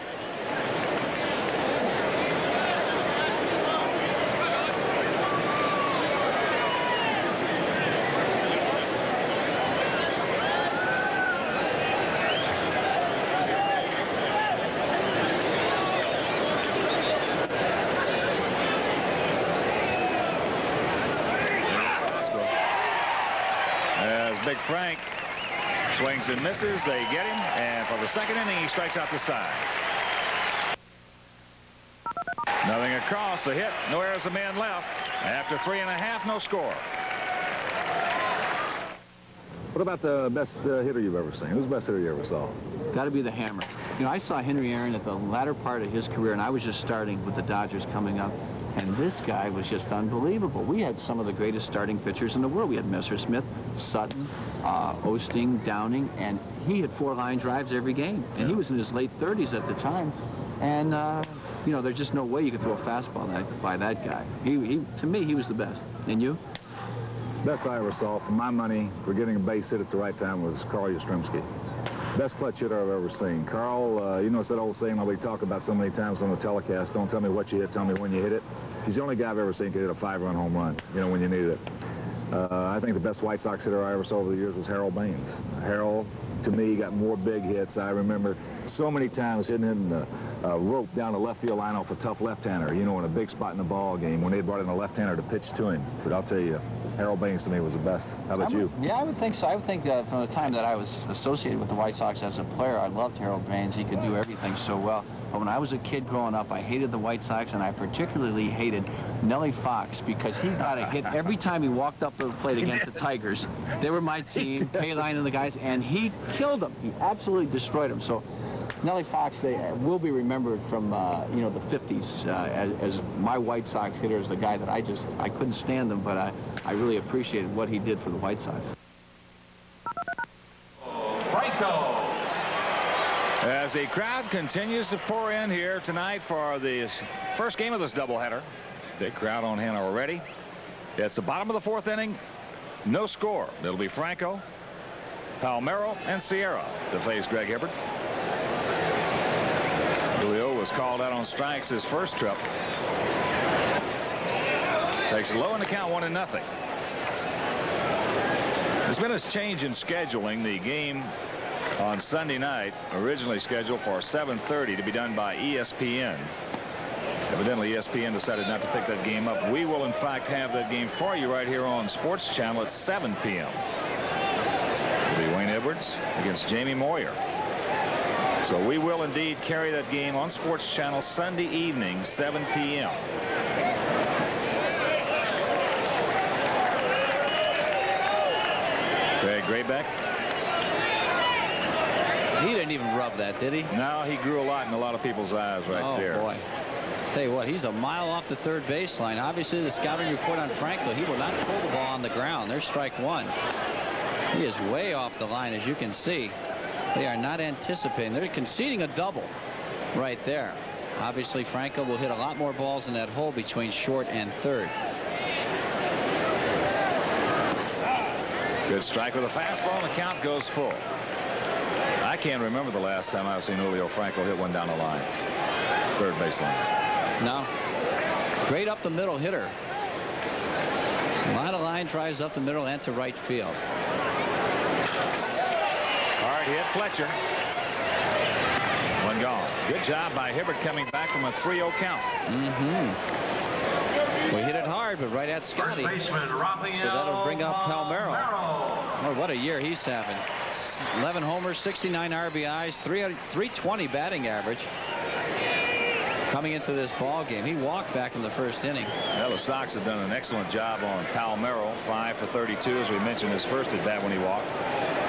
As Big Frank swings and misses, they get him, and for the second inning, he strikes out the side. Nothing across, a hit, no errors, a man left. After 3.5, no score. What about the best hitter you've ever seen? Who's the best hitter you ever saw? Got to be the Hammer. You know, I saw Henry Aaron at the latter part of his career, and I was just starting with the Dodgers coming up. And this guy was just unbelievable. We had some of the greatest starting pitchers in the world. We had Messersmith, Sutton, Osting, Downing, and he had 4 line drives every game. And he was in his late 30s at the time. And, you know, there's just no way you could throw a fastball by that guy. To me, he was the best. And you? The best I ever saw, for my money, for getting a base hit at the right time, was Carl Yastrzemski. Best clutch hitter I've ever seen. Carl, you know, it's that old saying that we talk about so many times on the telecast, don't tell me what you hit, tell me when you hit it. He's the only guy I've ever seen could hit a 5-run home run, you know, when you needed it. I think the best White Sox hitter I ever saw over the years was Harold Baines. Harold, to me, got more big hits. I remember so many times hitting the rope down the left field line off a tough left-hander, you know, in a big spot in the ball game when they brought in a left-hander to pitch to him. But I'll tell you, Harold Baines to me was the best. How about you? Yeah, I would think so. I would think that from the time that I was associated with the White Sox as a player, I loved Harold Baines. He could do everything so well. But when I was a kid growing up, I hated the White Sox, and I particularly hated Nellie Fox because he got a hit every time he walked up to the plate against the Tigers. They were my team, K-Line and the guys, and he killed them. He absolutely destroyed them. So Nellie Fox will be remembered from, you know, the 50s as my White Sox hitter, as the guy that I couldn't stand him, but I really appreciated what he did for the White Sox. Franco. As the crowd continues to pour in here tonight for the first game of this doubleheader. Big crowd on hand already. It's the bottom of the 4th inning. No score. It'll be Franco, Palmeiro, and Sierra to face Greg Hibbert. Julio was called out on strikes his first trip. Takes it low in the count, 1-0. There's been a change in scheduling. The game on Sunday night, originally scheduled for 7:30 to be done by ESPN. Evidently, ESPN decided not to pick that game up. We will, in fact, have that game for you right here on Sports Channel at 7 p.m. It'll be Wayne Edwards against Jamie Moyer. So we will indeed carry that game on Sports Channel Sunday evening, 7 p.m. Craig Graybeck. He didn't even rub that, did he? No, he grew a lot in a lot of people's eyes right there. Oh, boy. Tell you what, he's a mile off the third baseline. Obviously, the scouting report on Franco, he will not pull the ball on the ground. There's strike one. He is way off the line, as you can see. They are not anticipating. They're conceding a double right there. Obviously, Franco will hit a lot more balls in that hole between short and third. Good strike with a fastball, and the count goes full. I can't remember the last time I've seen Julio Franco hit one down the line. Third baseline. No. Great up the middle hitter. A lot of line drives up the middle and to right field. Hard hit, Fletcher. One gone. Good job by Hibbert coming back from a 3-0 count. We hit it hard, but right at Scotty. So that'll bring up Palmeiro. Oh, what a year he's having. 11 homers, 69 RBIs, 320 batting average. Coming into this ball game, he walked back in the first inning. Well, the Sox have done an excellent job on Palmeiro. 5 for 32, as we mentioned, his first at bat when he walked.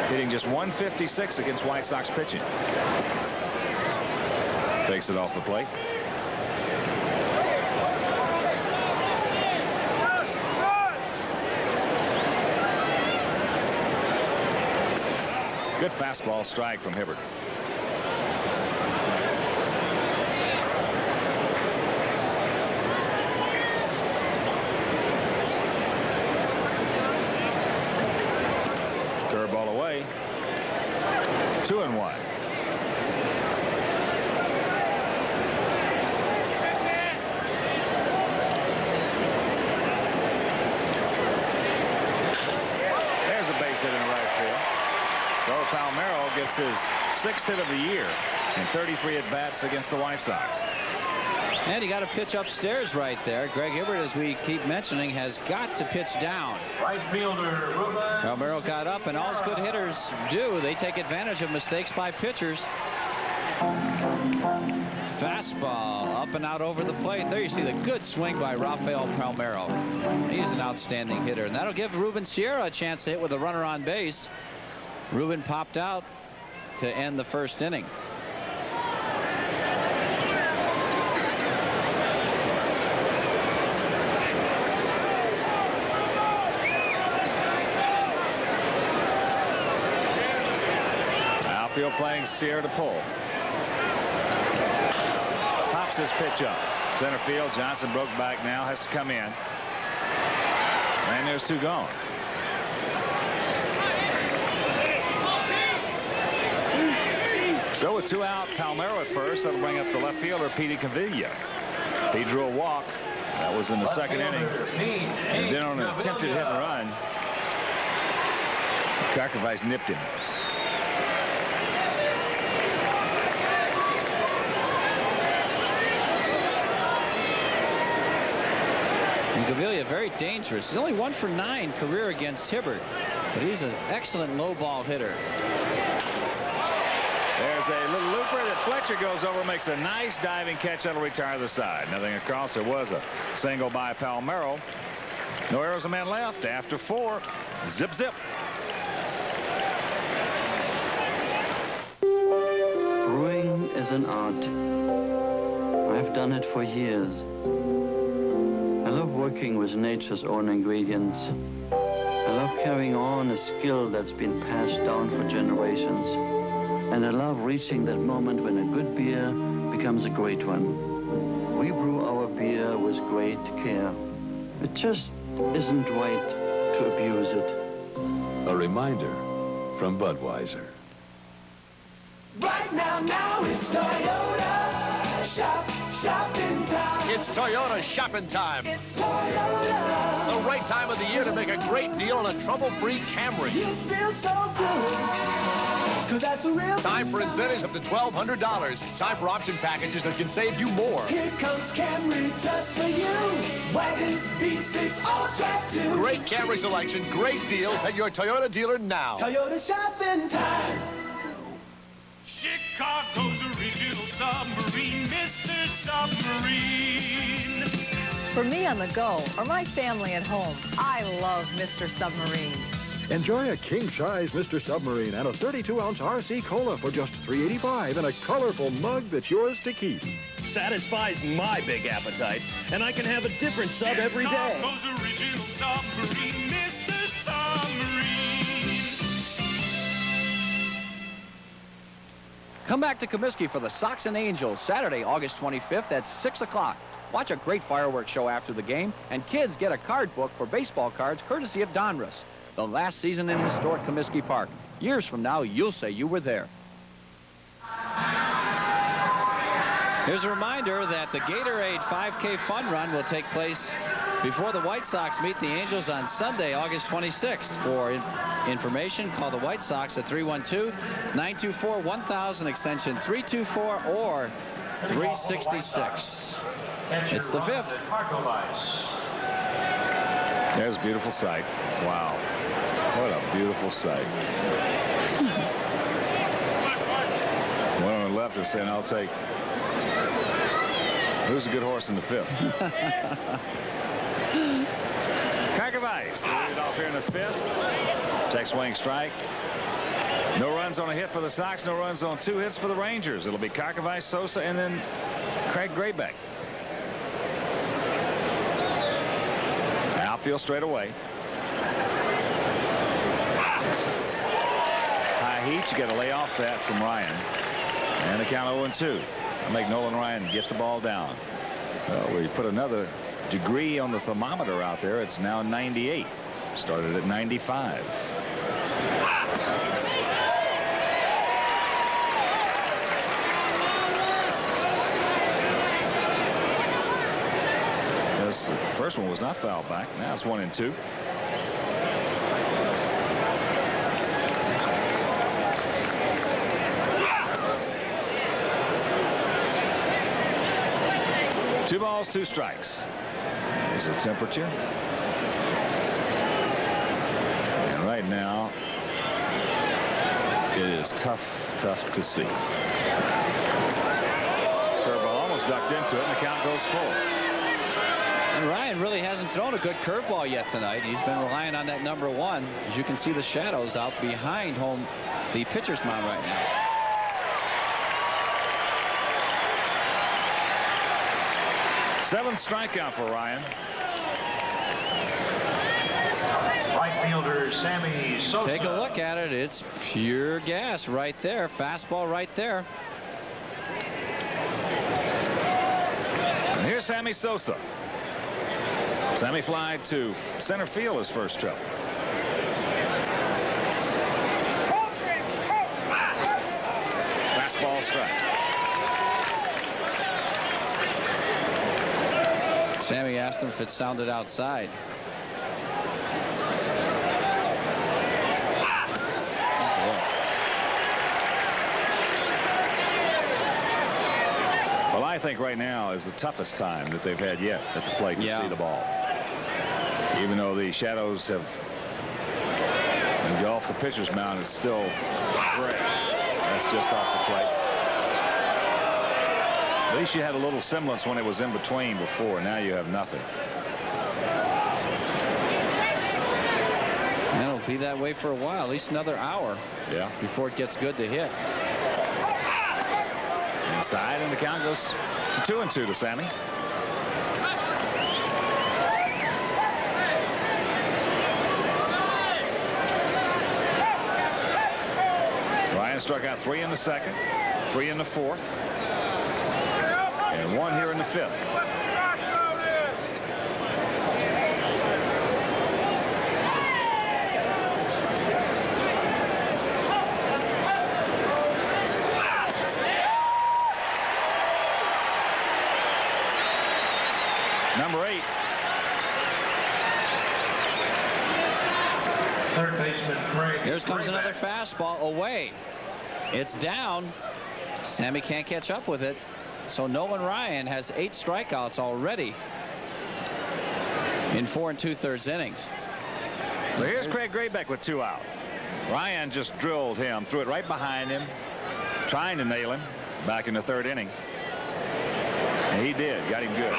Hitting just 156 against White Sox pitching. Takes it off the plate. Good fastball strike from Hibbert. Curveball away. 2-1. There's a base hit in right field. So Palmeiro gets his 6th hit of the year in 33 at-bats against the White Sox. And he got a pitch upstairs right there. Greg Hibbert, as we keep mentioning, has got to pitch down. Right fielder, Ruben. Palmeiro got up, and all good hitters do. They take advantage of mistakes by pitchers. Fastball up and out over the plate. There you see the good swing by Rafael Palmeiro. He's an outstanding hitter, and that'll give Ruben Sierra a chance to hit with a runner on base. Ruben popped out to end the first inning. Outfield playing Sierra to pull. Pops his pitch up. Center field, Johnson broke back now, has to come in. And there's 2 gone. So with 2 out, Palmeiro at first. That'll bring up the left fielder, Petey Cavilla. He drew a walk. That was in the second inning. And then on an attempted hit and run, Karkovice nipped him. And Cavilla very dangerous. He's only 1 for 9 career against Hibbert, but he's an excellent low ball hitter. There's a little looper that Fletcher goes over, makes a nice diving catch that'll retire the side. Nothing across. There was a single by Palmeiro. No errors, a man left after 4. Zip, zip. Brewing is an art. I've done it for years. I love working with nature's own ingredients. I love carrying on a skill that's been passed down for generations. And I love reaching that moment when a good beer becomes a great one. We brew our beer with great care. It just isn't right to abuse it. A reminder from Budweiser. Right now it's Toyota. Shop, shopping time. It's Toyota shopping time. It's Toyota. The right time of the year to make a great deal on a trouble-free Camry. You feel so good. 'Cause that's a real Time for incentives up to $1,200. Time for option packages that can save you more. Here comes Camry just for you. Wagons, V6, all-track 2. Great Camry selection, great deals at your Toyota dealer now. Toyota shopping time. Chicago's original submarine, Mr. Submarine. For me on the go or my family at home, I love Mr. Submarine. Enjoy a king-size Mr. Submarine and a 32-ounce RC Cola for just $3.85 in a colorful mug that's yours to keep. Satisfies my big appetite, and I can have a different sub every day. Chicago's original submarine, Mr. Submarine. Come back to Comiskey for the Sox and Angels, Saturday, August 25th at 6 o'clock. Watch a great fireworks show after the game, and kids get a card book for baseball cards courtesy of Donruss. The last season in historic Comiskey Park. Years from now, you'll say you were there. Here's a reminder that the Gatorade 5K Fun Run will take place before the White Sox meet the Angels on Sunday, August 26th. For information, call the White Sox at 312-924-1000, extension 324 or 366. It's the 5th. There's a beautiful sight. Wow. What a beautiful sight. One on the left is saying, I'll take. Who's a good horse in the 5th? Karkovice. Lead it off here in the 5th. Check swing strike. No runs on a hit for the Sox. No runs on 2 hits for the Rangers. It'll be Karkovice, Sosa, and then Craig Graybeck. Outfield straight away. High heat. You got to lay off that from Ryan. And the count 0-2. I'll make Nolan Ryan get the ball down. We put another degree on the thermometer out there. It's now 98. Started at 95. The first one was not fouled back. Now it's 1-2. Two balls, 2 strikes. There's the temperature. And right now, it is tough to see. Curveball almost ducked into it, and the count goes full. And Ryan really hasn't thrown a good curveball yet tonight. He's been relying on that number 1. As you can see the shadows out behind the pitcher's mound right now. Seventh strikeout for Ryan. Right fielder Sammy Sosa. Take a look at it. It's pure gas right there. Fastball right there. And here's Sammy Sosa. Sammy fly to center field his first trip. Fastball strike. Sammy asked him if it sounded outside. Well, I think right now is the toughest time that they've had yet at the plate to see the ball. Even though the shadows have engulfed the pitcher's mound, is still gray. That's just off the plate. At least you had a little semblance when it was in between before. Now you have nothing. And it'll be that way for a while, at least another hour. Yeah. Before it gets good to hit. Inside, and the count goes to 2-2 to Sammy. Ryan struck out 3 in the 2nd, 3 in the 4th, and 1 here in the 5th. for 8. Third baseman Craig. Here comes another fastball away. It's down. Sammy can't catch up with it. So Nolan Ryan has 8 strikeouts already in 4 2/3 innings. Well, here's Craig Graybeck with 2 out. Ryan just drilled him, threw it right behind him, trying to nail him back in the 3rd inning. And he did, got him good.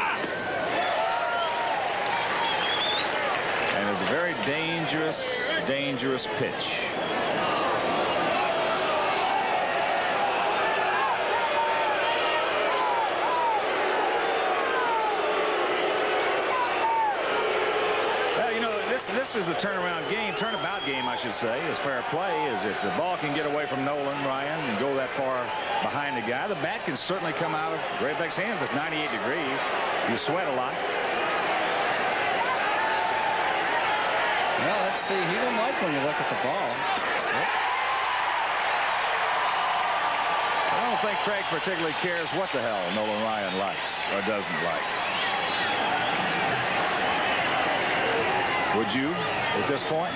And it's a very dangerous pitch. This is a turnabout game, I should say, is fair play. Is if the ball can get away from Nolan Ryan and go that far behind the guy, the bat can certainly come out of Graybeck's hands. It's 98 degrees. You sweat a lot. Well, let's see. He won't like when you look at the ball. I don't think Craig particularly cares what the hell Nolan Ryan likes or doesn't like. Would you at this point?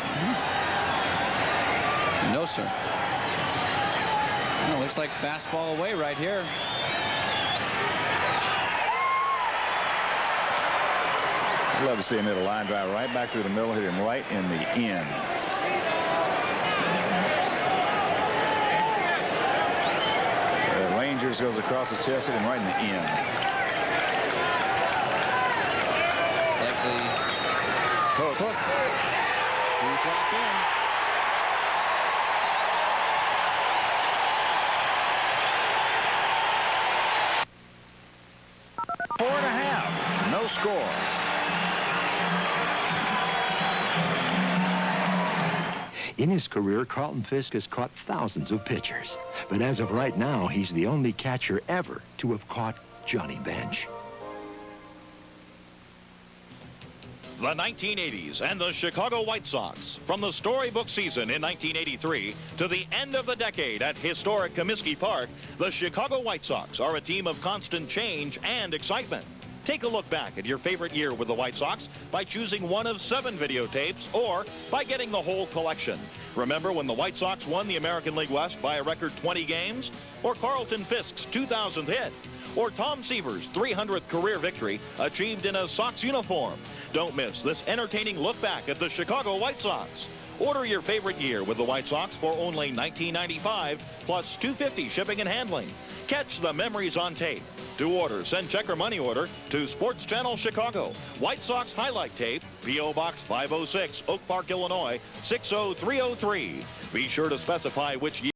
No, sir. No, looks like fastball away right here. I'd love to see him hit a line drive right back through the middle, hit him right in the end. The Rangers goes across his chest, hit him right in the end. It's like the hook. Drop in. Four and a half. No score. In his career, Carlton Fisk has caught thousands of pitchers. But as of right now, he's the only catcher ever to have caught Johnny Bench. The 1980s and the Chicago White Sox. From the storybook season in 1983 to the end of the decade at historic Comiskey Park, the Chicago White Sox are a team of constant change and excitement. Take a look back at your favorite year with the White Sox by choosing one of 7 videotapes or by getting the whole collection. Remember when the White Sox won the American League West by a record 20 games? Or Carlton Fisk's 2000th hit? Or Tom Seaver's 300th career victory achieved in a Sox uniform? Don't miss this entertaining look back at the Chicago White Sox. Order your favorite year with the White Sox for only $19.95 plus $2.50 shipping and handling. Catch the memories on tape. To order, send check or money order to Sports Channel Chicago. White Sox highlight tape, P.O. Box 506, Oak Park, Illinois 60303. Be sure to specify which year.